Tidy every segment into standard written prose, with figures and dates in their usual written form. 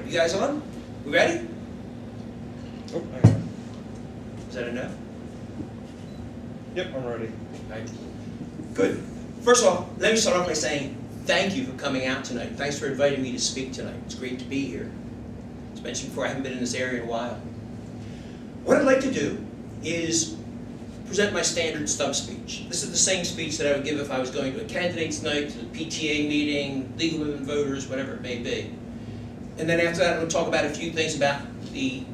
you guys on? We ready? Oh, hang on. Is that enough? Yep, I'm ready. All right. Good. First of all, let me start off by saying thank you for coming out tonight. Thanks for inviting me to speak tonight. It's great to be here. As mentioned before, I haven't been in this area in a while. What I'd like to do is present my standard stump speech. This is the same speech that I would give if I was going to a candidates night, to the PTA meeting, League of Women Voters, whatever it may be. And then after that, I'm going to talk about a few things about the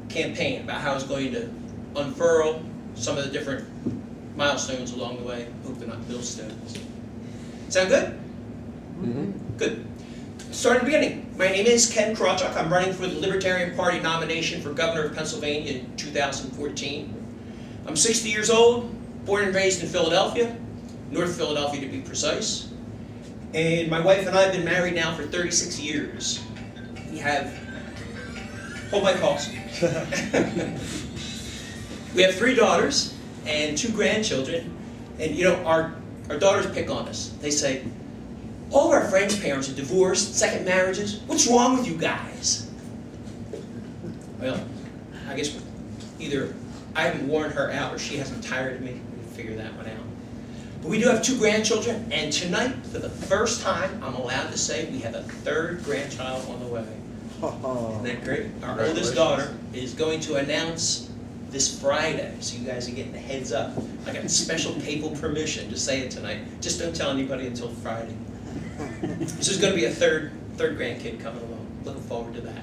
campaign, about how it's going to unfurl some of the different milestones along the way. Hope they're not millstones. Sound good? Mm-hmm. Good. Start at the beginning. My name is Krawchuk. I'm running for the Libertarian Party nomination for Governor of Pennsylvania in 2014. I'm 60 years old, born and raised in Philadelphia, North Philadelphia to be precise. And my wife and I have been married now for 36 years. We have, hold my calls. We have 3 daughters and 2 grandchildren. And you know, our daughters pick on us. They say, all of our friends' parents are divorced, second marriages. What's wrong with you guys? Well, I guess either I haven't worn her out or she hasn't tired of me. We'll figure that one out. But we do have 2 grandchildren, and tonight, for the first time, I'm allowed to say we have a 3rd grandchild on the way. Isn't that great? Our oldest daughter is going to announce this Friday, so you guys are getting a heads up. I got special papal permission to say it tonight. Just don't tell anybody until Friday. This is going to be a third grandkid coming along. Looking forward to that.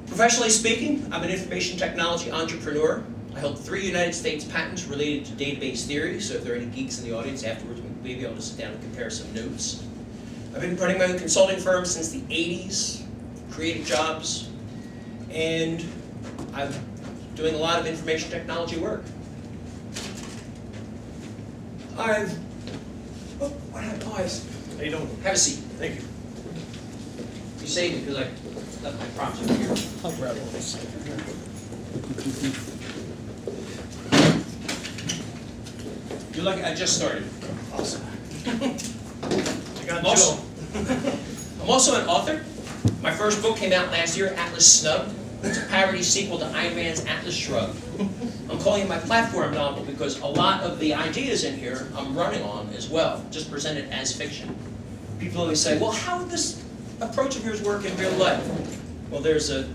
Professionally speaking, I'm an information technology entrepreneur. I hold 3 United States patents related to database theory, so if there are any geeks in the audience afterwards, we'll be able to sit down and compare some notes. I've been running my own consulting firm since the 80s, creative jobs, and I'm doing a lot of information technology work. Oh, what happened? Oh, How you doing? have a seat. Thank you. You saved me because I left my props over here. I'll grab all this. You're lucky I just started. Awesome. I got I'm also an author. My first book came out last year, Atlas Snubbed. It's a parody sequel to Ayn Rand's Atlas Shrugged. I'm calling it my platform novel because a lot of the ideas in here I'm running on as well, just presented as fiction. People always say, well, how would this approach of yours work in real life? Well, there's a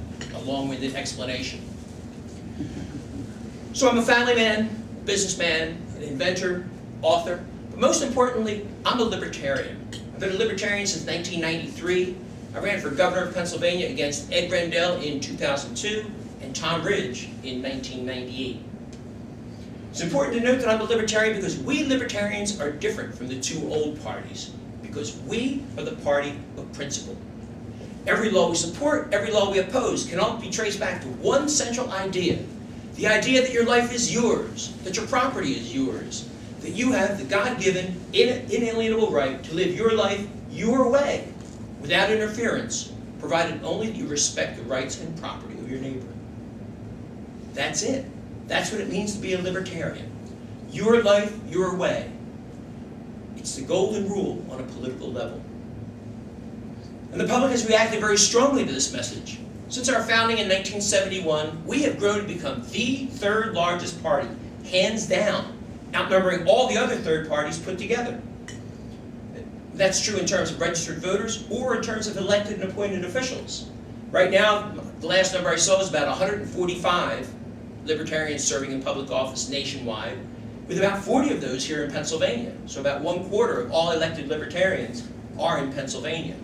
long-winded explanation. So I'm a family man, businessman, an inventor, author, but most importantly, I'm a libertarian. I've been a libertarian since 1993. I ran for governor of Pennsylvania against Ed Rendell in 2002 and Tom Ridge in 1998. It's important to note that I'm a libertarian because we libertarians are different from the 2 old parties, because we are the party of principle. Every law we support, every law we oppose can all be traced back to one central idea. The idea that your life is yours, that your property is yours, that you have the God-given, inalienable right to live your life your way, without interference, provided only that you respect the rights and property of your neighbor. That's it. That's what it means to be a libertarian. Your life, your way. It's the golden rule on a political level. And the public has reacted very strongly to this message. Since our founding in 1971, we have grown to become the 3rd largest party, hands down, outnumbering all the other 3rd parties put together. That's true in terms of registered voters or in terms of elected and appointed officials. Right now, the last number I saw is about 145 libertarians serving in public office nationwide, with about 40 of those here in Pennsylvania. So about 1/4 of all elected libertarians are in Pennsylvania.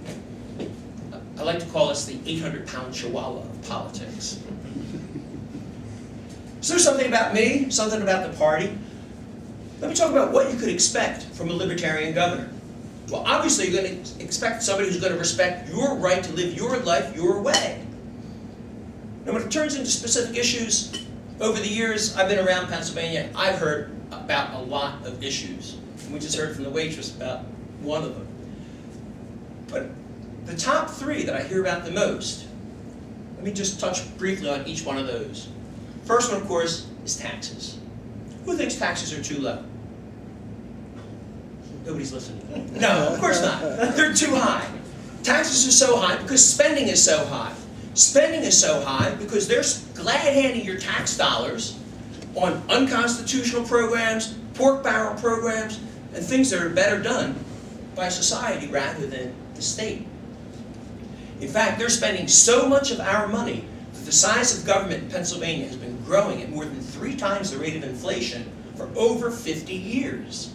I like to call us the 800-pound chihuahua of politics. So there's something about me, something about the party. Let me talk about what you could expect from a libertarian governor. Well, obviously you're going to expect somebody who's going to respect your right to live your life your way. Now when it turns into specific issues, over the years I've been around Pennsylvania, I've heard about a lot of issues. And we just heard from the waitress about one of them. But the top 3 that I hear about the most, let me just touch briefly on each one of those. First one, of course, is taxes. Who thinks taxes are too low? Nobody's listening. No, of course not. They're too high. Taxes are so high because spending is so high. Spending is so high because they're glad handing your tax dollars on unconstitutional programs, pork barrel programs, and things that are better done by society rather than the state. In fact, they're spending so much of our money that the size of government in Pennsylvania has been growing at more than 3 times the rate of inflation for over 50 years.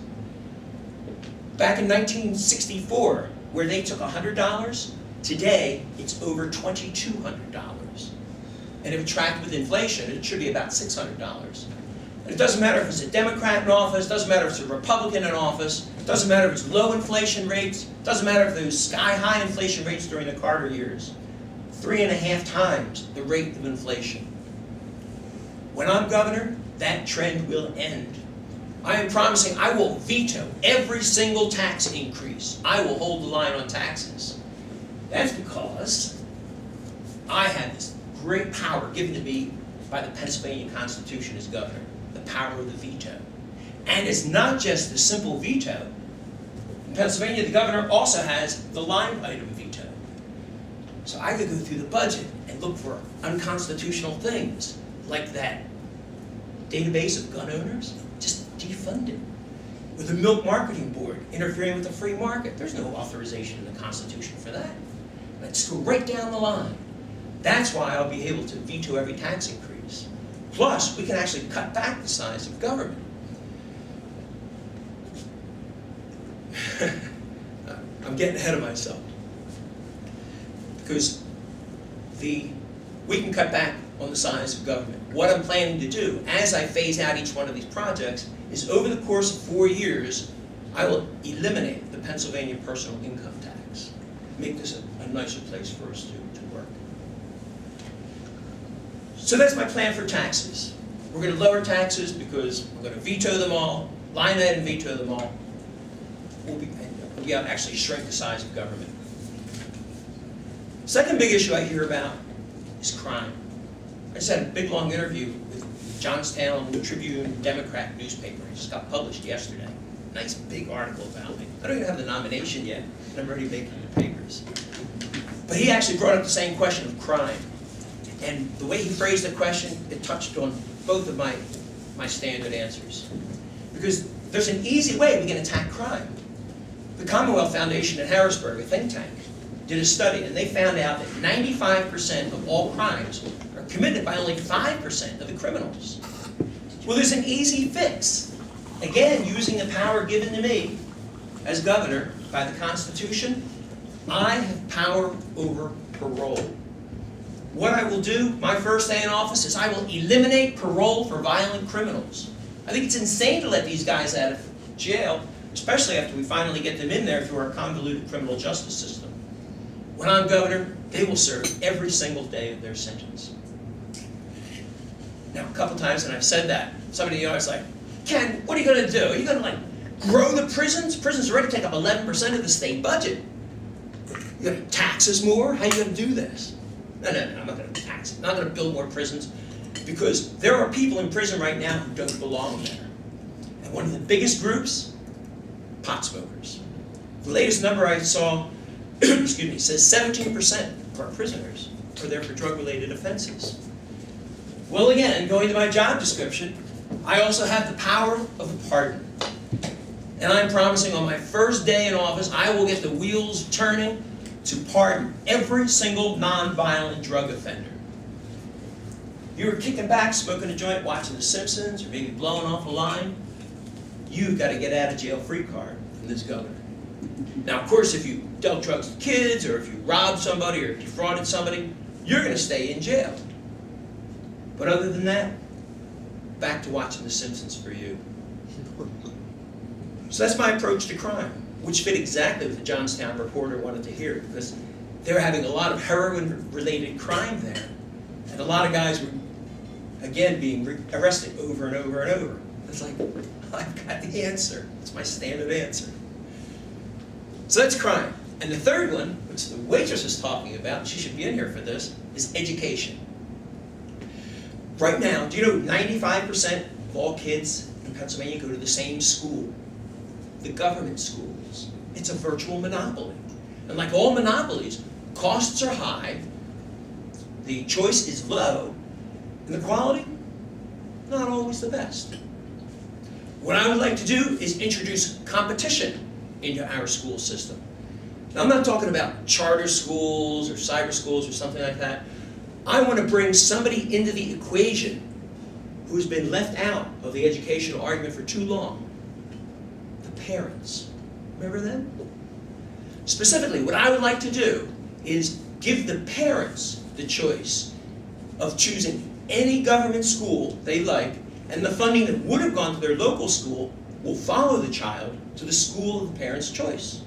Back in 1964, where they took $100, today it's over $2,200. And if it tracked with inflation, it should be about $600. And it doesn't matter if it's a Democrat in office, doesn't matter if it's a Republican in office, doesn't matter if it's low inflation rates, doesn't matter if there's sky-high inflation rates during the Carter years. 3.5 times the rate of inflation. When I'm governor, that trend will end. I am promising I will veto every single tax increase. I will hold the line on taxes. That's because I have this great power given to me by the Pennsylvania Constitution as governor, the power of the veto. And it's not just the simple veto. In Pennsylvania, the governor also has the line item veto. So I could go through the budget and look for unconstitutional things like that database of gun owners, just defund it. Or the milk marketing board interfering with the free market. There's no authorization in the Constitution for that. Let's go right down the line. That's why I'll be able to veto every tax increase. Plus, we can actually cut back the size of government. I'm getting ahead of myself. Because we can cut back on the size of government. What I'm planning to do, as I phase out each one of these projects, is over the course of 4 years, I will eliminate the Pennsylvania personal income tax. Make this a nicer place for us to work. So that's my plan for taxes. We're going to lower taxes because we're going to veto them all, line item veto them all. We'll be able to actually shrink the size of government. Second big issue I hear about is crime. I just had a big long interview with Johnstown Tribune Democrat newspaper. It just got published yesterday. Nice big article about me. I don't even have the nomination yet, and I'm already making the papers. But he actually brought up the same question of crime. And the way he phrased the question, it touched on both of my standard answers. Because there's an easy way we can attack crime. The Commonwealth Foundation in Harrisburg, a think tank, did a study, and they found out that 95% of all crimes are committed by only 5% of the criminals. Well, there's an easy fix. Again, using the power given to me as governor by the Constitution, I have power over parole. What I will do, my first day in office, is I will eliminate parole for violent criminals. I think it's insane to let these guys out of jail, especially after we finally get them in there through our convoluted criminal justice system. When I'm governor, they will serve every single day of their sentence. Now, a couple times, and I've said that, somebody in the audience is like, Ken, what are you going to do? Are you going to grow the prisons? Prisons already take up 11% of the state budget. You're going to tax us more? How are you going to do this? No, I'm not going to tax it. I'm not going to build more prisons because there are people in prison right now who don't belong there. And one of the biggest groups, pot smokers. The latest number I saw, excuse me, says 17% of our prisoners are there for drug-related offenses. Well, again, going to my job description, I also have the power of a pardon. And I'm promising on my first day in office, I will get the wheels turning to pardon every single non-violent drug offender. You were kicking back, smoking a joint, watching The Simpsons, or maybe blowing off a line, you've got to get out of jail free card from this governor. Now, of course, if you dealt drugs to kids, or if you robbed somebody, or defrauded somebody, you're going to stay in jail. But other than that, back to watching The Simpsons for you. So that's my approach to crime, which fit exactly what the Johnstown reporter wanted to hear, because they're having a lot of heroin-related crime there. And a lot of guys were, again, being arrested over and over and over. It's like, I've got the answer. It's my standard answer. So that's crime. And the third one, which the waitress is talking about, and she should be in here for this, is education. Right now, do you know 95% of all kids in Pennsylvania go to the same school? The government schools. It's a virtual monopoly. And like all monopolies, costs are high, the choice is low, and the quality, not always the best. What I would like to do is introduce competition into our school system. Now, I'm not talking about charter schools or cyber schools or something like that. I want to bring somebody into the equation who's been left out of the educational argument for too long. The parents. Remember them? Specifically, what I would like to do is give the parents the choice of choosing any government school they like, and the funding that would have gone to their local school will follow the child to the school of the parents' choice.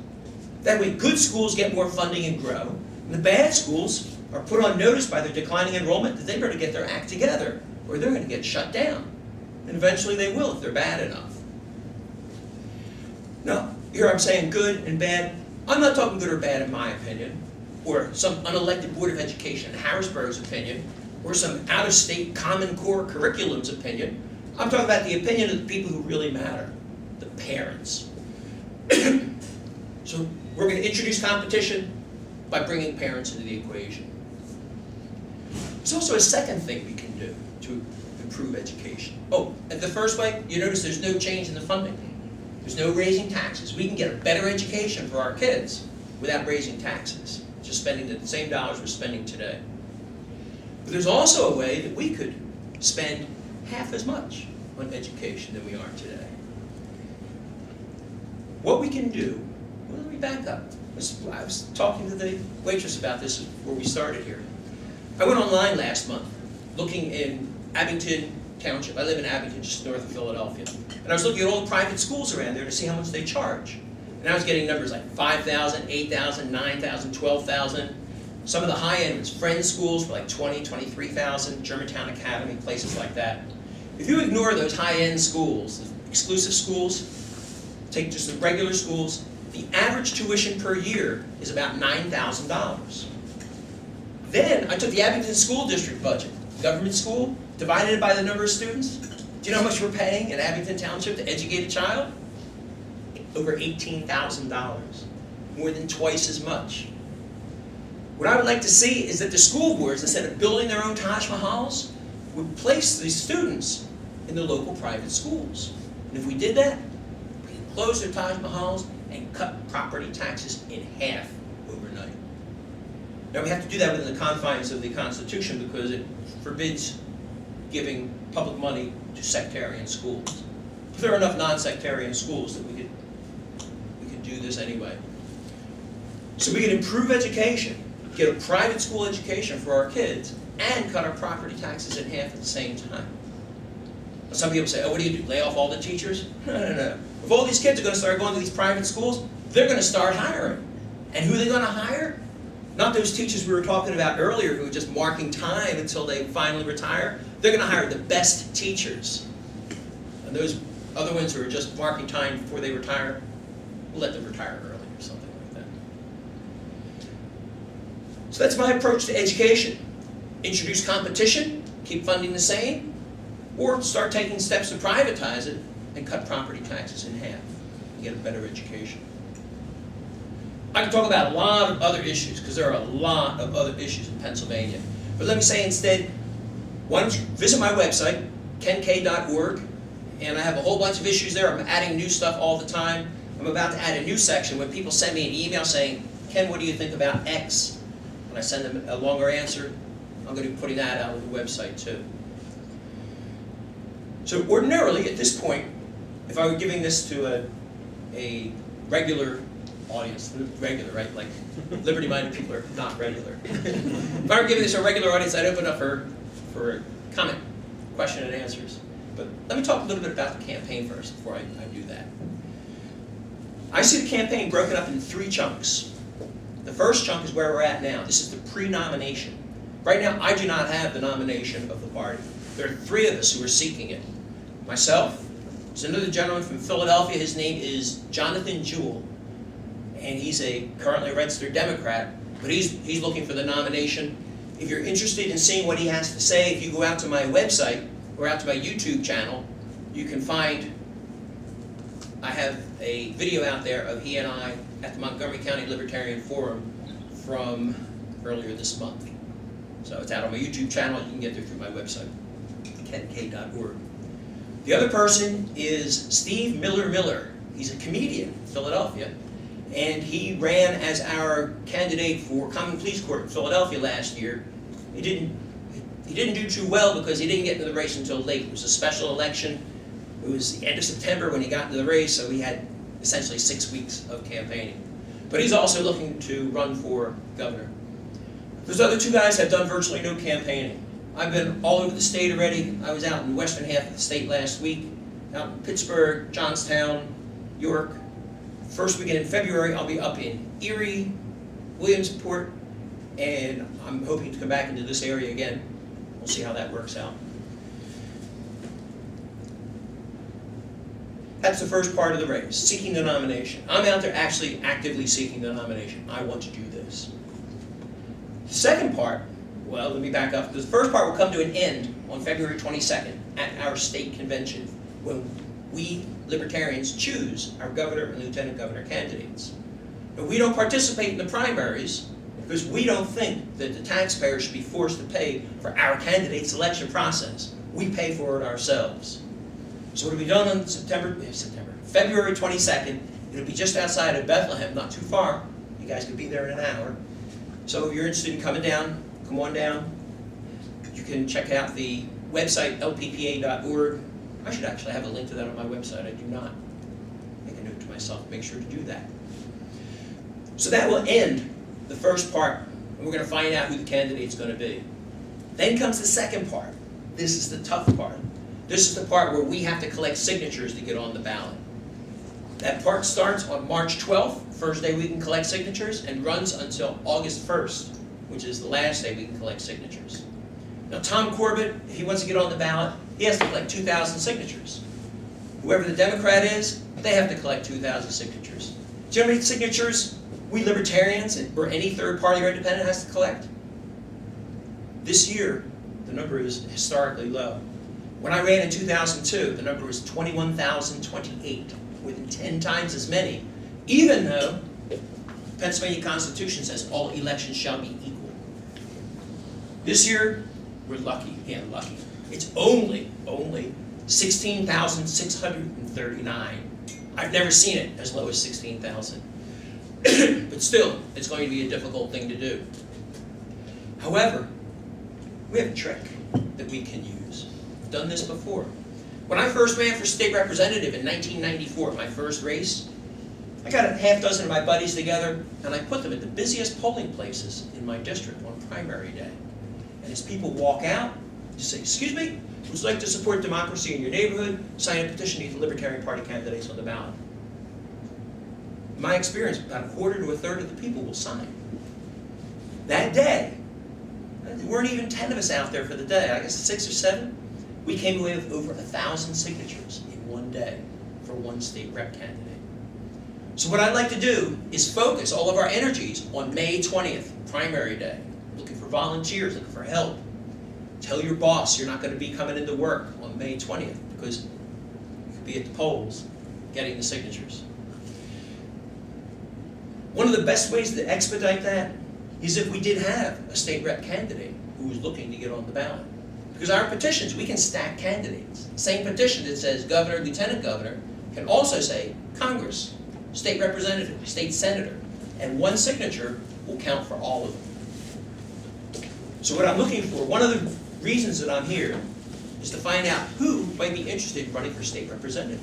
That way, good schools get more funding and grow, and the bad schools are put on notice by their declining enrollment that they better get their act together, or they're going to get shut down. And eventually they will if they're bad enough. Now, here I'm saying good and bad. I'm not talking good or bad in my opinion, or some unelected Board of Education in Harrisburg's opinion, or some out-of-state Common Core curriculum's opinion. I'm talking about the opinion of the people who really matter, the parents. So we're going to introduce competition by bringing parents into the equation. There's also a second thing we can do to improve education. Oh, and the first way, you notice there's no change in the funding. There's no raising taxes. We can get a better education for our kids without raising taxes, just spending the same dollars we're spending today. But there's also a way that we could spend half as much on education than we are today. What we can do, well, let me back up. I was talking to the waitress about this before we started here. I went online last month looking in Abington Township. I live in Abington, just north of Philadelphia. And I was looking at all the private schools around there to see how much they charge. And I was getting numbers like $5,000, $8,000, $9,000, $12,000. Some of the high-end was Friends schools for like $20,000, $23,000, Germantown Academy, places like that. If you ignore those high-end schools, the exclusive schools, take just the regular schools, the average tuition per year is about $9,000. Then I took the Abington School District budget, government school, divided it by the number of students. Do you know how much we're paying in Abington Township to educate a child? Over $18,000, more than twice as much. What I would like to see is that the school boards, instead of building their own Taj Mahals, would place these students in the local private schools. And if we did that, we could close their Taj Mahals and cut property taxes in half overnight. Now we have to do that within the confines of the Constitution because it forbids giving public money to sectarian schools. But there are enough non-sectarian schools that we could do this anyway. So we can improve education, get a private school education for our kids, and cut our property taxes in half at the same time. Some people say, oh, what do? Lay off all the teachers? No. If all these kids are going to start going to these private schools, they're going to start hiring. And who are they going to hire? Not those teachers we were talking about earlier who are just marking time until they finally retire. They're going to hire the best teachers. And those other ones who are just marking time before they retire, we'll let them retire early or something like that. So that's my approach to education. Introduce competition, keep funding the same, or start taking steps to privatize it and cut property taxes in half and get a better education. I can talk about a lot of other issues because there are a lot of other issues in Pennsylvania. But let me say instead, why don't you visit my website, kenk.org, and I have a whole bunch of issues there. I'm adding new stuff all the time. I'm about to add a new section when people send me an email saying, Ken, what do you think about X? When I send them a longer answer, I'm going to be putting that out on the website too. So ordinarily, at this point, if I were giving this to a regular audience, regular, right? Like liberty-minded people are not regular. If I were giving this to a regular audience, I'd open up for comment, question and answers. But let me talk a little bit about the campaign first before I do that. I see the campaign broken up in 3 chunks. The first chunk is where we're at now. This is the pre-nomination. Right now, I do not have the nomination of the party. There are 3 of us who are seeking it. Myself, there's another gentleman from Philadelphia. His name is Jonathan Jewell. And he's currently a registered Democrat, but he's looking for the nomination. If you're interested in seeing what he has to say, if you go out to my website or out to my YouTube channel, you can find I have a video out there of he and I at the Montgomery County Libertarian Forum from earlier this month. So it's out on my YouTube channel. You can get there through my website, kenk.org. The other person is Steve Miller. He's a comedian in Philadelphia, and he ran as our candidate for Common Pleas Court in Philadelphia last year. He didn't do too well because he didn't get into the race until late. It was a special election. It was the end of September when he got into the race, so he had essentially 6 weeks of campaigning. But he's also looking to run for governor. Those other two guys have done virtually no campaigning. I've been all over the state already. I was out in the western half of the state last week, out in Pittsburgh, Johnstown, York. First weekend in February, I'll be up in Erie, Williamsport, and I'm hoping to come back into this area again. We'll see how that works out. That's the first part of the race, seeking the nomination. I'm out there actually actively seeking the nomination. I want to do this. The second part, well, let me back up. The first part will come to an end on February 22nd at our state convention when we libertarians choose our governor and lieutenant governor candidates. But we don't participate in the primaries because we don't think that the taxpayer should be forced to pay for our candidate selection process. We pay for it ourselves. So it'll be done on February 22nd. It'll be just outside of Bethlehem, not too far. You guys could be there in an hour. So if you're interested in coming down, come on down. You can check out the website, lppa.org. I should actually have a link to that on my website. I do not. Make a note to myself, make sure to do that. So that will end the first part, and we're going to find out who the candidate's going to be. Then comes the second part. This is the tough part. This is the part where we have to collect signatures to get on the ballot. That part starts on March 12th, first day we can collect signatures, and runs until August 1st, which is the last day we can collect signatures. Now Tom Corbett, if he wants to get on the ballot, he has to collect 2,000 signatures. Whoever the Democrat is, they have to collect 2,000 signatures. Do you know how many signatures we libertarians or any third party or independent has to collect? This year, the number is historically low. When I ran in 2002, the number was 21,028, more than 10 times as many, even though the Pennsylvania Constitution says all elections shall be equal. This year, we're lucky, lucky. It's only 16,639. I've never seen it as low as 16,000. But still, it's going to be a difficult thing to do. However, we have a trick that we can use. I've done this before. When I first ran for state representative in 1994, my first race, I got a half dozen of my buddies together, and I put them at the busiest polling places in my district on primary day. And as people walk out, you say, "Excuse me, would you like to support democracy in your neighborhood? Sign a petition to get the Libertarian Party candidates on the ballot." In my experience, about a quarter to a third of the people will sign. That day, there weren't even 10 of us out there for the day. I guess 6 or 7. We came away with over 1,000 signatures in one day for one state rep candidate. So what I'd like to do is focus all of our energies on May 20th, primary day. Looking for volunteers, looking for help. Tell your boss you're not going to be coming into work on May 20th because you could be at the polls getting the signatures. One of the best ways to expedite that is if we did have a state rep candidate who was looking to get on the ballot. Because our petitions, we can stack candidates. The same petition that says governor, lieutenant governor can also say Congress, state representative, state senator, and one signature will count for all of them. So what I'm looking for, one of the reasons that I'm here is to find out who might be interested in running for state representative.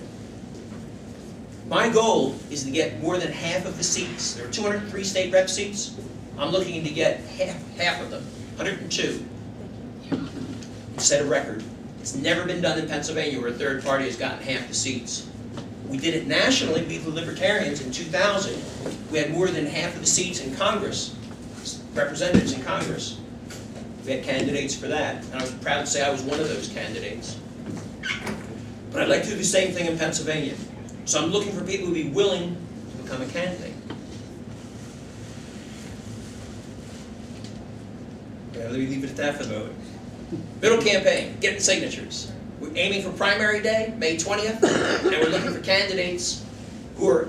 My goal is to get more than half of the seats. There are 203 state rep seats. I'm looking to get half of them, 102. Set a record. It's never been done in Pennsylvania where a third party has gotten half the seats. We did it nationally, we the Libertarians, in 2000. We had more than half of the seats in Congress, representatives in Congress. We had candidates for that, and I was proud to say I was one of those candidates. But I'd like to do the same thing in Pennsylvania. So I'm looking for people who would be willing to become a candidate. Yeah, let me leave it at that for the moment. Middle campaign, getting signatures. We're aiming for primary day, May 20th, and we're looking for candidates who are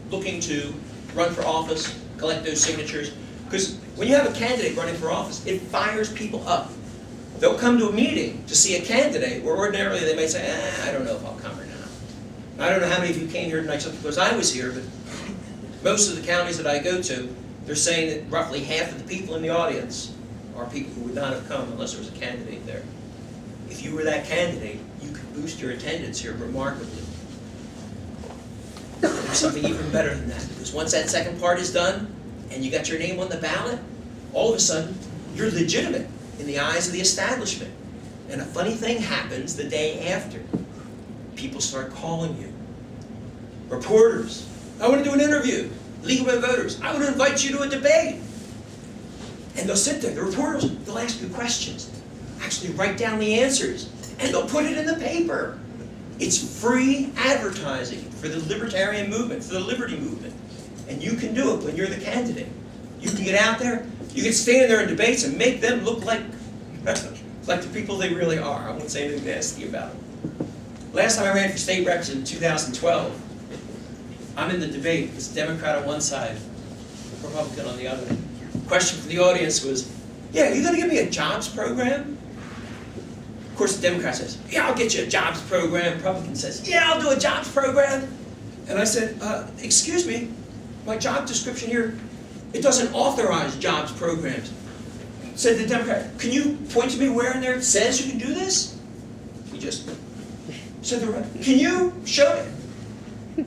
looking to run for office, collect those signatures. Because when you have a candidate running for office, it fires people up. They'll come to a meeting to see a candidate where ordinarily they may say, I don't know if I'll come or not. I don't know how many of you came here tonight because I was here, but most of the counties that I go to, they're saying that roughly half of the people in the audience are people who would not have come unless there was a candidate there. If you were that candidate, you could boost your attendance here remarkably. There's something even better than that, because once that second part is done, and you got your name on the ballot, all of a sudden, you're legitimate in the eyes of the establishment. And a funny thing happens the day after. People start calling you. Reporters, I want to do an interview. League of Women Voters, I want to invite you to a debate. And they'll sit there, the reporters, they'll ask you questions, actually write down the answers, and they'll put it in the paper. It's free advertising for the libertarian movement, for the liberty movement. And you can do it when you're the candidate. You can get out there, you can stand there in debates and make them look like, like the people they really are. I won't say anything nasty about them. Last time I ran for state reps in 2012, I'm in the debate. It's a Democrat on one side, Republican on the other. Question from the audience was, yeah, are you going to give me a jobs program? Of course, the Democrat says, yeah, I'll get you a jobs program. Republican says, yeah, I'll do a jobs program. And I said, excuse me, my job description here, it doesn't authorize jobs programs. Said the Democrat, can you point to me where in there it says you can do this? He just said, can you show me?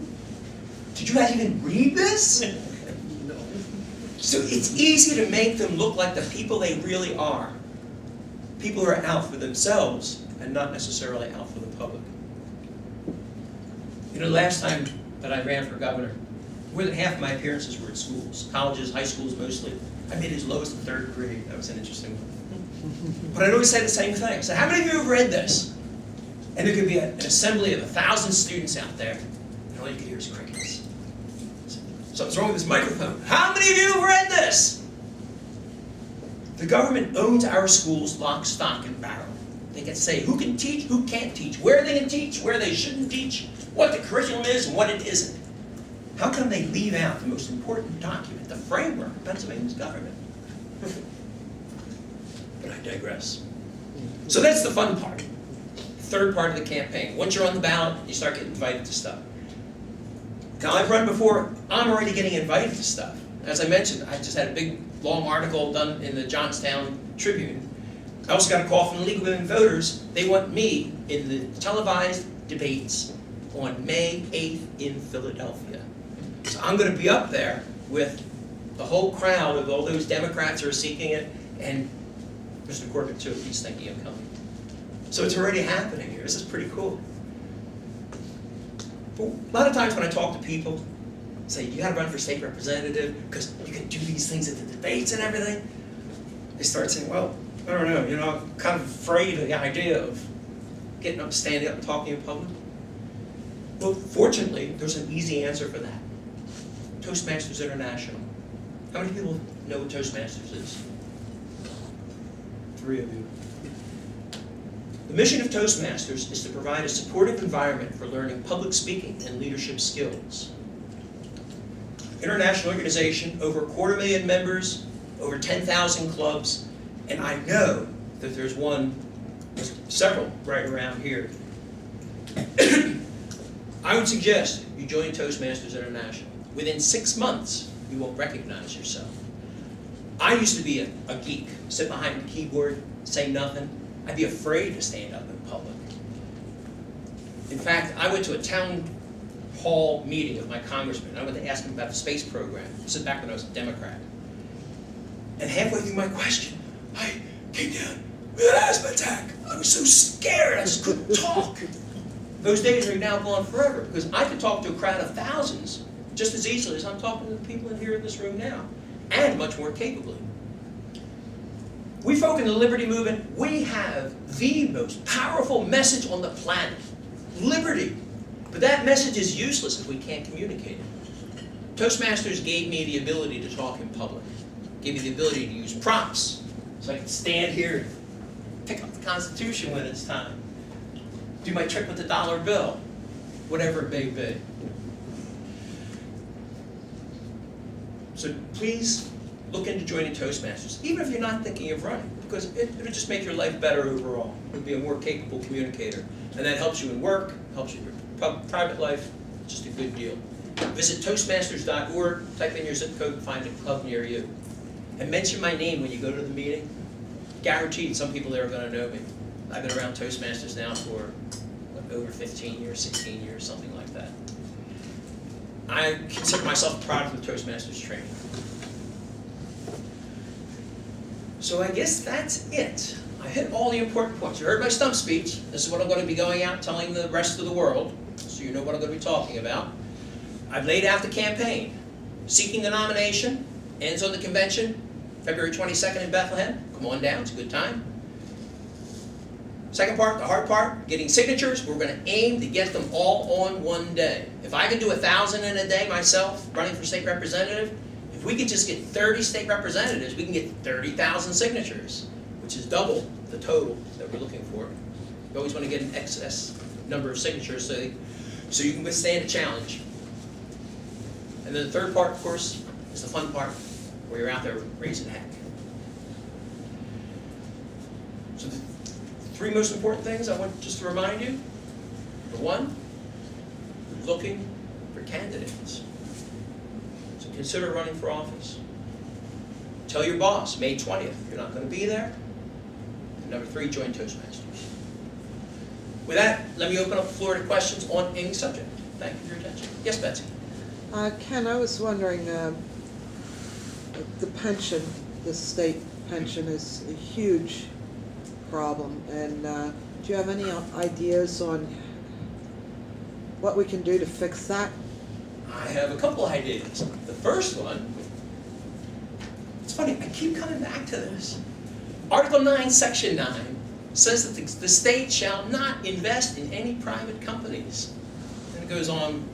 Did you guys even read this? No. So it's easy to make them look like the people they really are. People who are out for themselves and not necessarily out for the public. You know, last time that I ran for governor, more than half of my appearances were at schools, colleges, high schools mostly. I made it as low as the third grade. That was an interesting one. But I'd always say the same thing. I said, how many of you have read this? And there could be an assembly of 1,000 students out there, and all you could hear is crickets. Something's wrong with this microphone. How many of you have read this? The government owns our schools lock, stock, and barrel. They can say who can teach, who can't teach, where they can teach, where they shouldn't teach, what the curriculum is and what it isn't. How come they leave out the most important document, the framework of Pennsylvania's government? But I digress. So that's the fun part. Third part of the campaign. Once you're on the ballot, you start getting invited to stuff. Now, I've run before, I'm already getting invited to stuff. As I mentioned, I just had a big, long article done in the Johnstown Tribune. I also got a call from the League of Women Voters. They want me in the televised debates on May 8th in Philadelphia. So I'm going to be up there with the whole crowd of all those Democrats who are seeking it, and Mr. Corbett too, if he's thinking of coming. So it's already happening here. This is pretty cool. But a lot of times when I talk to people, say, you got to run for state representative because you can do these things at the debates and everything. They start saying, well, I don't know, you know, I'm kind of afraid of the idea of getting up, standing up and talking in public. Well, fortunately, there's an easy answer for that. Toastmasters International. How many people know what Toastmasters is? 3 of you. The mission of Toastmasters is to provide a supportive environment for learning public speaking and leadership skills. International organization, over 250,000 members, over 10,000 clubs, and I know that there's several right around here. I would suggest you join Toastmasters International. Within 6 months, you won't recognize yourself. I used to be a geek, sit behind the keyboard, say nothing. I'd be afraid to stand up in public. In fact, I went to a town hall meeting with my congressman. I went to ask him about the space program. This is back when I was a Democrat. And halfway through my question, I came down with an asthma attack. I was so scared, I just couldn't talk. Those days are now gone forever, because I could talk to a crowd of thousands just as easily as I'm talking to the people in here in this room now, and much more capably. We folk in the liberty movement, we have the most powerful message on the planet, liberty. But that message is useless if we can't communicate it. Toastmasters gave me the ability to talk in public, gave me the ability to use props, so I could stand here and pick up the Constitution when it's time, do my trick with the dollar bill, whatever it may be. So please look into joining Toastmasters, even if you're not thinking of running, because it'll just make your life better overall. You'll be a more capable communicator. And that helps you in work, helps you in your private life, just a good deal. Visit Toastmasters.org, type in your zip code, and find a club near you. And mention my name when you go to the meeting. Guaranteed some people there are going to know me. I've been around Toastmasters now for over 15 years, 16 years, something like that. I consider myself a product of Toastmasters training. So I guess that's it. I hit all the important points. You heard my stump speech. This is what I'm going to be going out telling the rest of the world, so you know what I'm going to be talking about. I've laid out the campaign. Seeking the nomination, ends on the convention, February 22nd in Bethlehem. Come on down, it's a good time. Second part, the hard part, getting signatures. We're going to aim to get them all on one day. If I can do 1,000 in a day myself, running for state representative, if we could just get 30 state representatives, we can get 30,000 signatures, which is double the total that we're looking for. You always want to get an excess number of signatures so you can withstand a challenge. And then the third part, of course, is the fun part, where you're out there raising heck. So the three most important things I want just to remind you. Number one, we're looking for candidates. So consider running for office. Tell your boss, May 20th, you're not going to be there. And number three, join Toastmasters. With that, let me open up the floor to questions on any subject. Thank you for your attention. Yes, Betsy? Ken, I was wondering, the pension, the state pension is a huge problem, and do you have any ideas on what we can do to fix that? I have a couple ideas. The first one, it's funny, I keep coming back to this. Article 9, Section 9 says that the state shall not invest in any private companies. And it goes on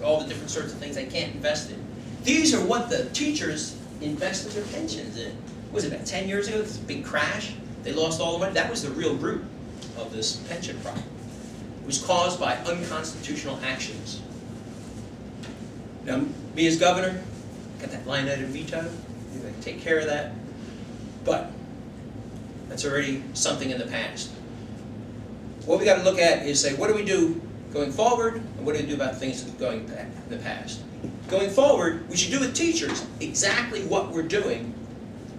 all the different sorts of things they can't invest in. These are what the teachers invested their pensions in. Was it about 10 years ago, this big crash? They lost all the money. That was the real root of this pension problem. It was caused by unconstitutional actions. Now, me as governor, got that line item veto. We're going to take care of that. But that's already something in the past. What we got to look at is say, what do we do going forward, and what do we do about things that are going back in the past? Going forward, we should do with teachers exactly what we're doing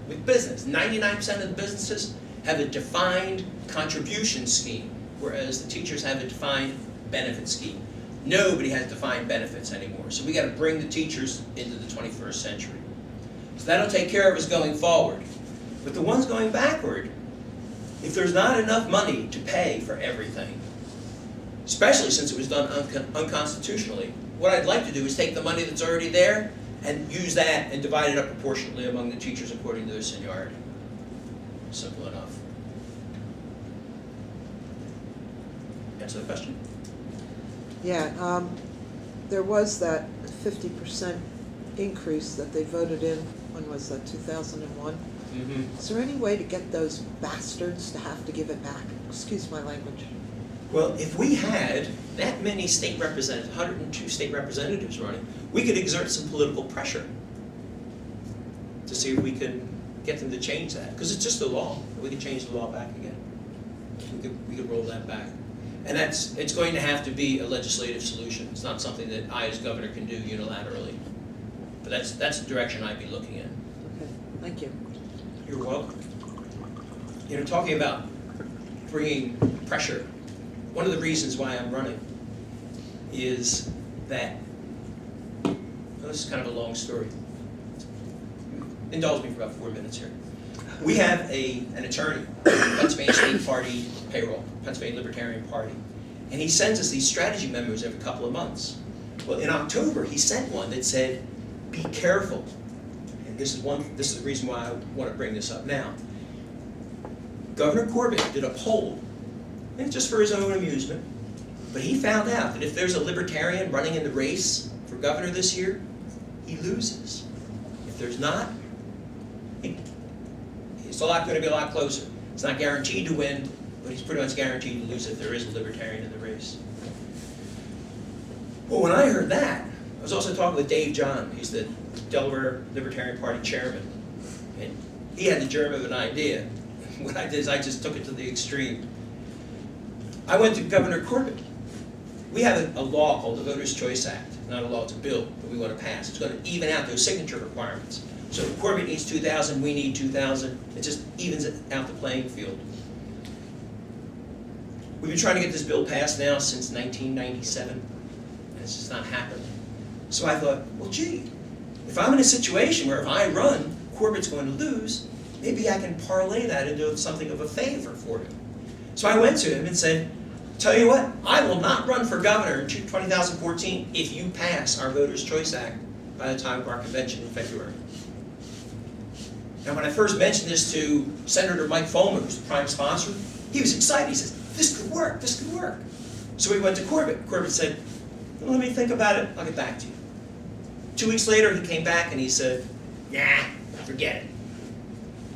with business. 99% of the businesses have a defined contribution scheme, whereas the teachers have a defined benefit scheme. Nobody has defined benefits anymore, so we got to bring the teachers into the 21st century. So that'll take care of us going forward. But the ones going backward, if there's not enough money to pay for everything, especially since it was done unconstitutionally, what I'd like to do is take the money that's already there and use that and divide it up proportionately among the teachers according to their seniority. Simple enough. Answer the question? Yeah, there was that 50% increase that they voted in, when was that, 2001? Mm-hmm. Is there any way to get those bastards to have to give it back? Excuse my language. Well, if we had that many state representatives, 102 state representatives running, we could exert some political pressure to see if we can get them to change that. Because it's just a law. We can change the law back again. We could roll that back. And it's going to have to be a legislative solution. It's not something that I as governor can do unilaterally. But that's the direction I'd be looking in. Okay, thank you. You're welcome. You know, talking about bringing pressure, one of the reasons why I'm running is that, well, this is kind of a long story. Indulge me for about 4 minutes here. We have an attorney, Pennsylvania State Party payroll, Pennsylvania Libertarian Party, and he sends us these strategy memos every couple of months. Well, in October, he sent one that said, be careful. And this is the reason why I want to bring this up now. Governor Corbett did a poll, and just for his own amusement, but he found out that if there's a libertarian running in the race for governor this year, he loses. If there's not, it's going to be a lot closer. It's not guaranteed to win, but he's pretty much guaranteed to lose if there is a libertarian in the race. Well, when I heard that, I was also talking with Dave John, he's the Delaware Libertarian Party chairman, and he had the germ of an idea. What I did is I just took it to the extreme. I went to Governor Corbett. We have a law called the Voters' Choice Act. Not a law, it's a bill that we want to pass. It's going to even out those signature requirements. So Corbett needs 2,000, we need 2,000. It just evens out the playing field. We've been trying to get this bill passed now since 1997, and it's just not happening. So I thought, well, gee, if I'm in a situation where if I run, Corbett's going to lose, maybe I can parlay that into something of a favor for him. So I went to him and said, tell you what, I will not run for governor in 2014 if you pass our Voters' Choice Act by the time of our convention in February. Now, when I first mentioned this to Senator Mike Fulmer, who's the prime sponsor, he was excited. He says, this could work, this could work. So we went to Corbett. Corbett said, well, let me think about it, I'll get back to you. 2 weeks later, he came back and he said, nah, forget it.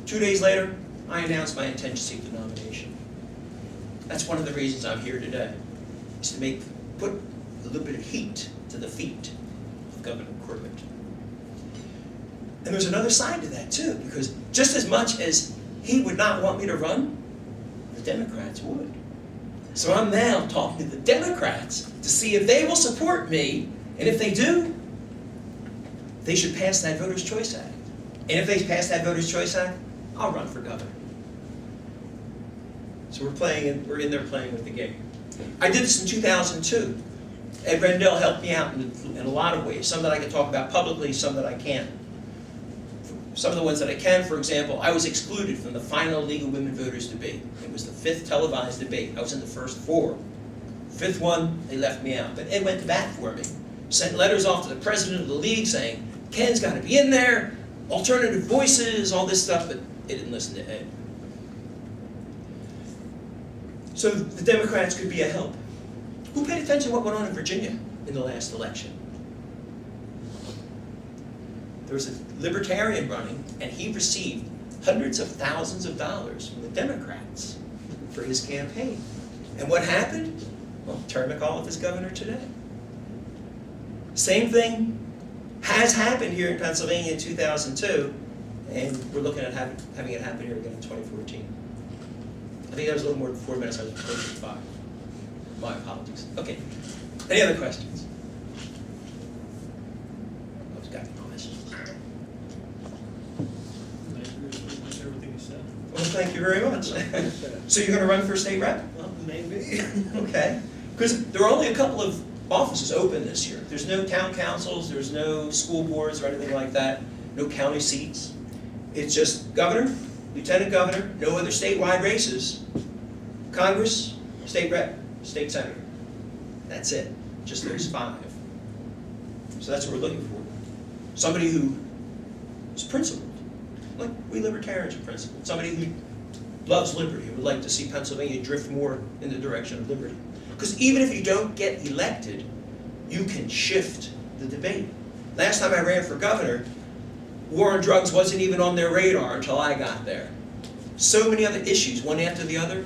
2 days later, I announced my intention to seek the nomination. That's one of the reasons I'm here today, is to put a little bit of heat to the feet of Governor Corbett. And there's another side to that too, because just as much as he would not want me to run, the Democrats would. So I'm now talking to the Democrats to see if they will support me, and if they do, they should pass that Voters' Choice Act. And if they pass that Voters' Choice Act, I'll run for governor. So we're in there playing with the game. I did this in 2002. Ed Rendell helped me out in a lot of ways, some that I can talk about publicly, some that I can't. Some of the ones that I can, for example, I was excluded from the final League of Women Voters debate. It was the 5th televised debate. I was in the first 4. 5th one, they left me out. But Ed went to bat for me. Sent letters off to the president of the league saying, Ken's got to be in there, alternative voices, all this stuff, but they didn't listen to Ed. So the Democrats could be a help. Who paid attention to what went on in Virginia in the last election? There was a libertarian running, and he received hundreds of thousands of dollars from the Democrats for his campaign. And what happened? Well, Terry McAuliffe is governor today. Same thing has happened here in Pennsylvania in 2002, and we're looking at having it happen here again in 2014. I think that was a little more than 4 minutes. I was closer to 5. My apologies. Okay. Any other questions? I've got any questions. Everything you said. Well, thank you very much. So you're going to run for state rep? Well, maybe. Okay. Because there are only a couple of offices open this year. There's no town councils, there's no school boards or anything like that, no county seats. It's just governor, lieutenant governor, no other statewide races, Congress, state rep, state senator. That's it. Just those 5. So that's what we're looking for. Somebody who is principled, like we libertarians are principled. Somebody who loves liberty, would like to see Pennsylvania drift more in the direction of liberty. Because even if you don't get elected, you can shift the debate. Last time I ran for governor, war on drugs wasn't even on their radar until I got there. So many other issues, one after the other.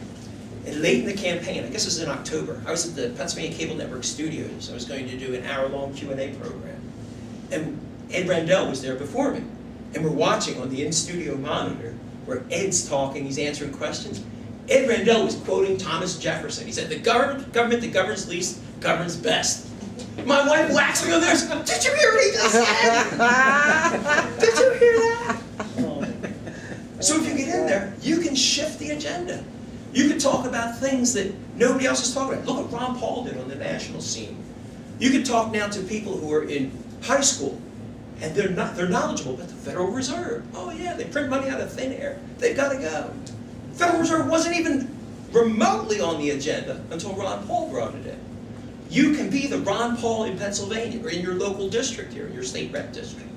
And late in the campaign, I guess it was in October, I was at the Pennsylvania Cable Network studios. I was going to do an hour-long Q&A program. And Ed Rendell was there before me. And we're watching on the in-studio monitor where Ed's talking, he's answering questions. Ed Rendell was quoting Thomas Jefferson. He said, the government that governs least governs best. My wife waxed me on there. Did you hear what he just said? Did you hear that? So if you get in there, you can shift the agenda. You can talk about things that nobody else is talking about. Look what Ron Paul did on the national scene. You can talk now to people who are in high school, and they're knowledgeable about the Federal Reserve. Oh yeah, they print money out of thin air. They've got to go. Federal Reserve wasn't even remotely on the agenda until Ron Paul brought it in. You can be the Ron Paul in Pennsylvania or in your local district here, your state rep district.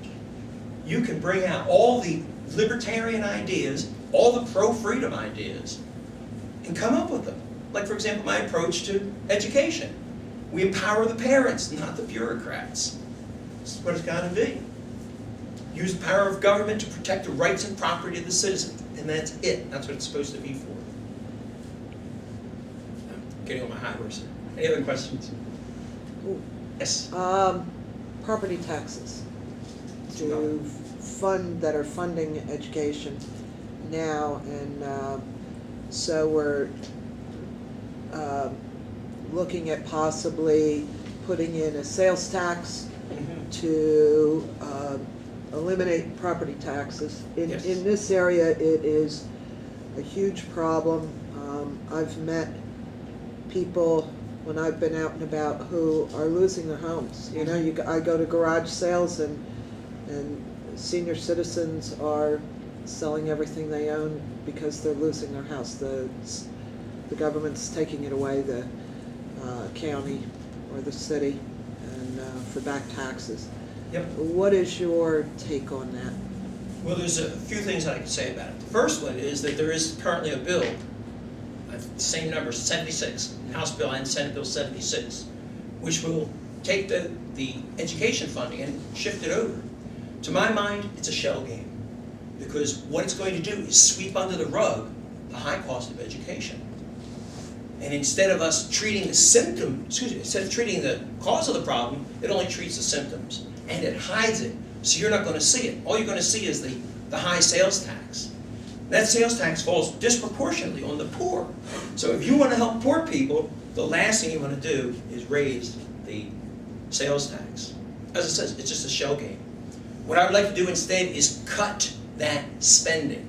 You can bring out all the libertarian ideas, all the pro-freedom ideas, and come up with them. Like, for example, my approach to education. We empower the parents, not the bureaucrats. This is what it's got to be. Use the power of government to protect the rights and property of the citizen. And that's it. That's what it's supposed to be for. I'm getting on my high horse here. Any other questions? Ooh. Yes? property taxes to that are funding education now, and so we're looking at possibly putting in a sales tax to eliminate property taxes. Yes. In this area, it is a huge problem. I've met people when I've been out and about who are losing their homes. You know, I go to garage sales, and senior citizens are selling everything they own because they're losing their house. The government's taking it away, the county or the city, and for back taxes. Yep. What is your take on that? Well, there's a few things I can say about it. The first one is that there is currently a bill, same number, 76, House Bill and Senate Bill 76, which will take the education funding and shift it over. To my mind, it's a shell game, because what it's going to do is sweep under the rug the high cost of education. And instead of us treating the symptom, instead of treating the cause of the problem, it only treats the symptoms, and it hides it, so you're not going to see it. All you're going to see is the high sales tax. That sales tax falls disproportionately on the poor. So if you want to help poor people, the last thing you want to do is raise the sales tax. As it says, it's just a shell game. What I would like to do instead is cut that spending.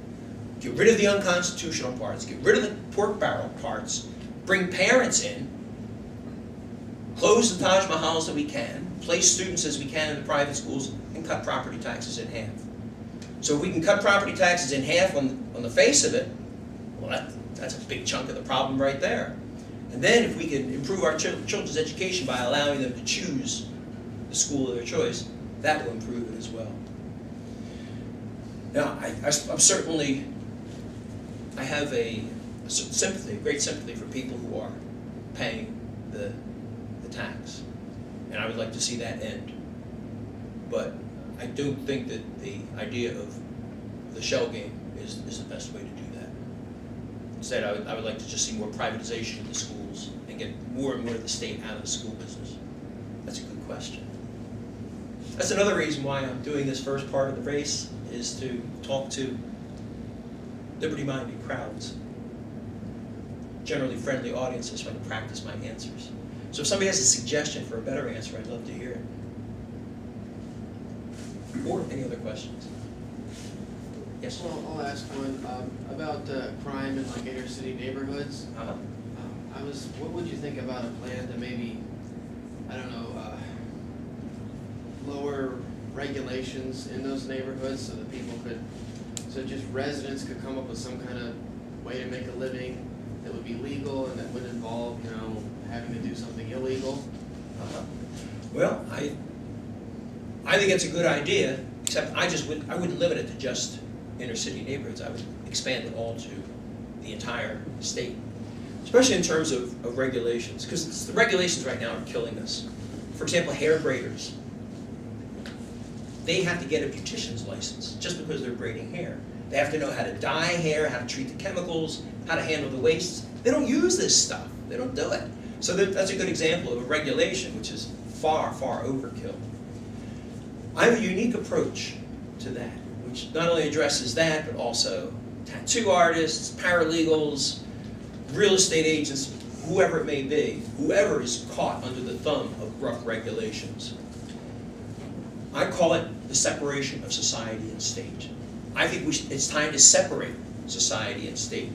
Get rid of the unconstitutional parts, get rid of the pork barrel parts, bring parents in, close the Taj Mahals that we can, place students as we can in the private schools, and cut property taxes in half. So if we can cut property taxes in half on the face of it, well, that's a big chunk of the problem right there. And then if we can improve our children's education by allowing them to choose the school of their choice, that will improve it as well. Now, I'm certainly, I have a sympathy, great sympathy for people who are paying the tax. And I would like to see that end. But I do think that the idea of the shell game is the best way to do that. Instead, I would like to just see more privatization of the schools and get more and more of the state out of the school business. That's a good question. That's another reason why I'm doing this first part of the race, is to talk to liberty-minded crowds, generally friendly audiences, so I can practice my answers. So if somebody has a suggestion for a better answer, I'd love to hear it. Or any other questions? Yes? Well, I'll ask one about crime in like inner city neighborhoods. What would you think about a plan to maybe, I don't know, lower regulations in those neighborhoods so that people could, so just residents could come up with some kind of way to make a living that would be legal and that would involve, you know, having to do something illegal? Well, I think it's a good idea, except I wouldn't limit it to just inner city neighborhoods. I would expand it all to the entire state, especially in terms of regulations, because the regulations right now are killing us. For example, hair braiders. They have to get a beautician's license just because they're braiding hair. They have to know how to dye hair, how to treat the chemicals, how to handle the wastes. They don't use this stuff. They don't do it. So that's a good example of a regulation which is far, far overkill. I have a unique approach to that, which not only addresses that, but also tattoo artists, paralegals, real estate agents, whoever it may be, whoever is caught under the thumb of rough regulations. I call it the separation of society and state. I think it's time to separate society and state,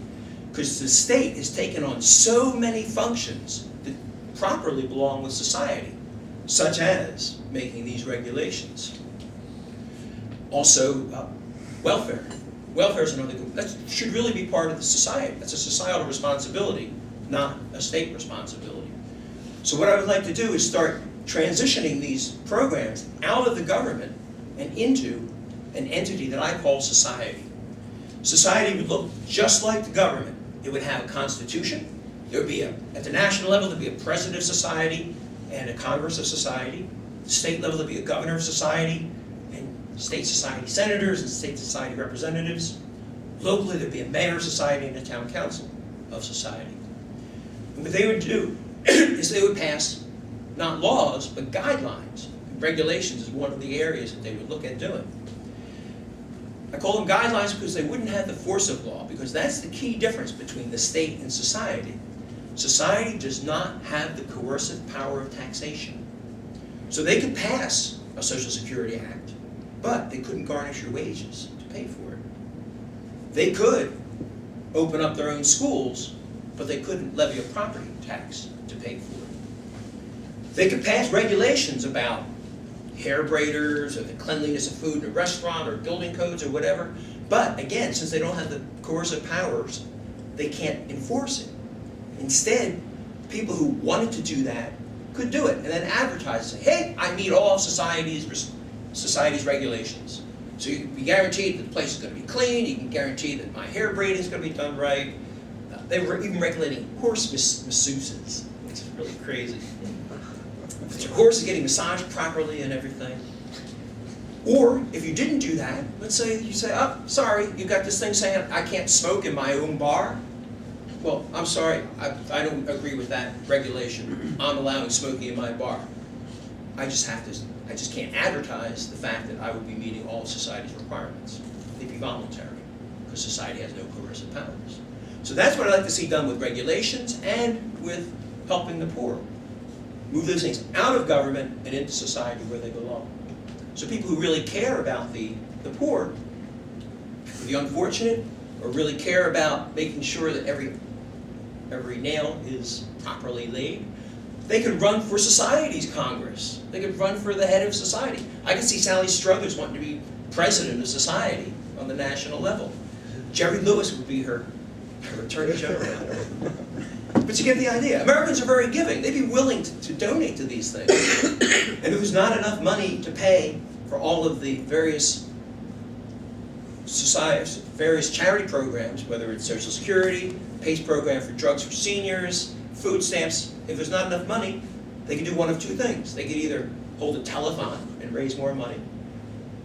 because the state has taken on so many functions that properly belong with society, such as making these regulations. Also, welfare. Welfare is another good, that should really be part of the society. That's a societal responsibility, not a state responsibility. So what I would like to do is start transitioning these programs out of the government and into an entity that I call society. Society would look just like the government. It would have a constitution. There would be at the national level, there would be a president of society and a congress of society. At the state level, there would be a governor of society and state society senators and state society representatives. Locally, there would be a mayor of society and a town council of society. And what they would do is they would pass not laws, but guidelines, regulations is one of the areas that they would look at doing. I call them guidelines because they wouldn't have the force of law, because that's the key difference between the state and society. Society does not have the coercive power of taxation. So they could pass a Social Security Act, but they couldn't garnish your wages to pay for it. They could open up their own schools, but they couldn't levy a property tax to pay for it. They could pass regulations about hair braiders or the cleanliness of food in a restaurant or building codes or whatever, but again, since they don't have the coercive powers, they can't enforce it. Instead, people who wanted to do that could do it and then advertise and say, hey, I meet all of society's regulations. So you can be guaranteed that the place is going to be clean, you can guarantee that my hair braiding is going to be done right. They were even regulating horse masseuses, which is really crazy. If your horse is getting massaged properly and everything. Or if you didn't do that, let's say you say, oh, sorry, you got this thing saying I can't smoke in my own bar. Well, I'm sorry, I don't agree with that regulation. I'm allowing smoking in my bar. I just can't advertise the fact that I would be meeting all of society's requirements. They'd be voluntary, because society has no coercive powers. So that's what I'd like to see done with regulations and with helping the poor. Move those things out of government and into society where they belong. So people who really care about the poor, the unfortunate, or really care about making sure that every nail is properly laid, they could run for society's Congress. They could run for the head of society. I could see Sally Struthers wanting to be president of society on the national level. Jerry Lewis would be her attorney general. But you get the idea. Americans are very giving. They'd be willing to donate to these things. And if there's not enough money to pay for all of the various charity programs, whether it's Social Security, PACE program for drugs for seniors, food stamps, if there's not enough money, they can do one of two things. They could either hold a telethon and raise more money,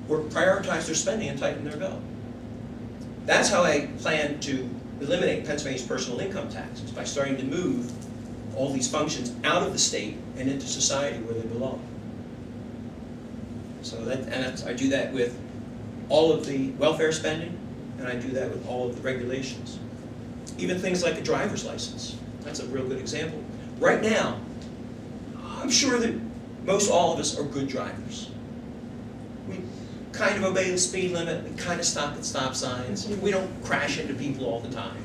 or prioritize their spending and tighten their belt. That's how I plan to eliminate Pennsylvania's personal income tax, is by starting to move all these functions out of the state and into society where they belong. So I do that with all of the welfare spending, and I do that with all of the regulations. Even things like a driver's license. That's a real good example. Right now, I'm sure that most all of us are good drivers. We kind of obey the speed limit, we kind of stop at stop signs, we don't crash into people all the time.